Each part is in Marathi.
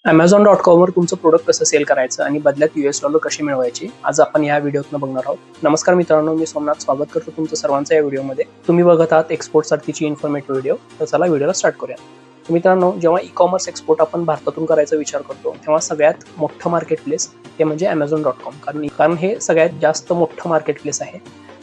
Amazon.com वर तुमचं प्रोडक्ट कसं सेल करायचं आणि बदल्यात $US कसे मिळवायचे आज आपण या व्हिडिओतनं बघणार आहोत। नमस्कार मित्रांनो, मी सोमनाथ स्वागत करतो तुमचं सर्वांचं या व्हिडिओमध्ये। तुम्ही बघत आहात एक्सपोर्ट साठीची इन्फॉर्मेटिव्ह व्हिडिओ। तर चला व्हिडिओला स्टार्ट करूया। मित्रांनो, जेव्हा ई-कॉमर्स एक्सपोर्ट आपण भारतातून करायचा विचार करतो तेव्हा सगळ्यात मोठं मार्केट प्लेस ते म्हणजे Amazon.com, कारण हे सगळ्यात जास्त मोठं मार्केट प्लेस आहे।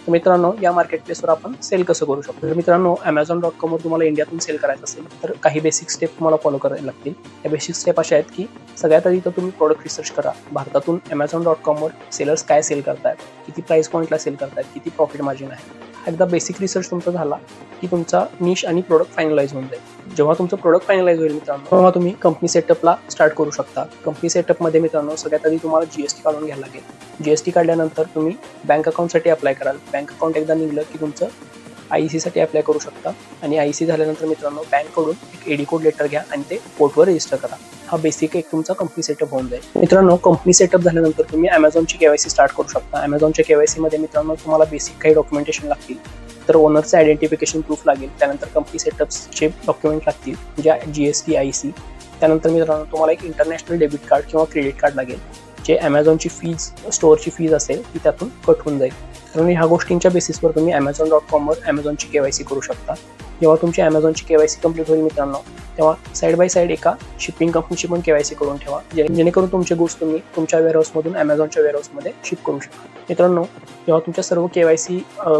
तर मित्रांनो, या मार्केट प्लेसवर आपण सेल कसं करू शकतो। तर मित्रांनो, Amazon.com वर तुम्हाला इंडियातून सेल करायचं असेल तर काही बेसिक स्टेप तुम्हाला फॉलो करावे लागतील। या बेसिक स्टेप अशा आहेत की सगळ्यात आधी तर तुम्ही प्रोडक्ट रिसर्च करा। भारतातून Amazon.com वर सेलर्स काय सेल करतात, किती प्राइस पॉईंटला सेल करतात, किती प्रॉफिट मार्जिन आहे। एकदा बेसिक रिसर्च तुमचा झाला की तुमचा निश आणि प्रोडक्ट फायनलाइज होऊन जाईल। जेव्हा तुमचं प्रोडक्ट फायनलाइज होईल मित्रांनो, तेव्हा तुम्ही कंपनी सेटअपला स्टार्ट करू शकता। कंपनी सेटअपमध्ये मित्रांनो सगळ्यात आधी तुम्हाला GST काढून घ्यायला लागेल। GST काढल्यानंतर तुम्ही बँक अकाउंटसाठी अप्लाय कराल। बँक अकाउंट एकदा निघलं की तुमचं IEC साठी अप्लाय करू शकता आणि IEC झाल्यानंतर मित्रांनो बँककडून एक AD कोड लेटर घ्या आणि ते पोर्टवर रजिस्टर करा। हा बेसिक एक तुमचा कंपनी सेटअप होऊन जाईल। मित्रांनो, कंपनी सेटअप झाल्यानंतर तुम्ही Amazonची KYC स्टार्ट करू शकता। Amazonच्या KYC मध्ये मित्रांनो तुम्हाला बेसिक काही डॉक्युमेंटेशन लागतील। तर ओनरचं आयडेंटिफिकेशन प्रूफ लागेल, त्यानंतर कंपनी सेटअपचे डॉक्युमेंट लागतील म्हणजे GST IEC। त्यानंतर मित्रांनो तुम्हाला एक इंटरनॅशनल डेबिट कार्ड किंवा क्रेडिट कार्ड लागेल, जे Amazonची फीज, स्टोअरची फीज असेल ती त्यातून कट होऊन जाईल। तर ह्या गोष्टींच्या बेसिसवर तुम्ही Amazon.com वर Amazonची KYC करू शकता। जेव्हा तुमची Amazonची KYC कंप्लीट होईल मित्रांनो, तेव्हा साईड बाय साईड एका शिपिंग कंपनीची पण KYC करून ठेवा, जेणेकरून तुमचे गुड्स तुम्ही तुमच्या वेअरहाऊसमधून Amazonच्या वेअरहाऊसमध्ये शिप करू शकता। मित्रांनो, जेव्हा तुमच्या सर्व KYC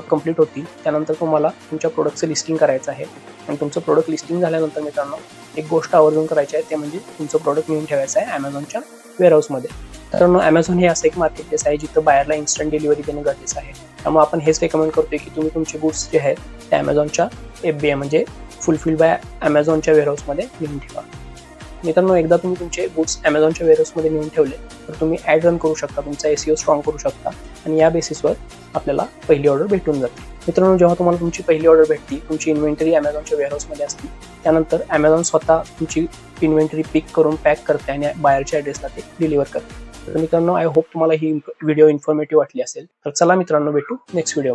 कंप्लीट होतील त्यानंतर तुम्हाला तुमच्या प्रोडक्टचं लिस्टिंग करायचं आहे आणि तुमचं प्रोडक्ट लिस्टिंग झाल्यानंतर मित्रांनो एक गोष्ट आवर्जून करायची आहे, ते म्हणजे तुमचं प्रोडक्ट नेऊन ठेवायचं आहे Amazonच्या वेअरहाऊसमध्ये। मित्रांनो, Amazon हे असं एक मार्केट प्लेस आहे जिथं बायरला इन्स्टंट डिलिव्हरी देणं गरजेचं आहे। त्यामुळे आपण हेच रेकमेंड करतोय की तुम्ही तुमचे गुड्स जे आहेत ते Amazonच्या FBA म्हणजे फुलफिल बाय Amazonच्या वेअरहाऊसमध्ये नेऊन ठेवा। मित्रांनो, एकदा तुम्ही तुमचे गुड्स Amazonच्या वेअरहाऊसमध्ये नेऊन ठेवले तर तुम्ही ॲड रन करू शकता, तुमचा SEO स्ट्रॉंग करू शकता आणि या बेसिसवर आपल्याला पहिली ऑर्डर भेटून जाते। मित्रांनो, जेव्हा तुम्हाला तुमची पहिली ऑर्डर भेटते, तुमची इन्व्हेंटरी Amazonच्या वेअरहाऊसमध्ये असते, त्यानंतर Amazon स्वतः तुमची इन्व्हेंटरी पिक करून पॅक करते आणि बायरच्या ॲड्रेसला ते डिलिव्हर करते। तर मित्रांनो, आय होप तुम्हाला ही व्हिडिओ इन्फॉर्मेटिव्ह वाटली असेल। तर चला मित्रांनो, भेटू नेक्स्ट व्हिडिओ।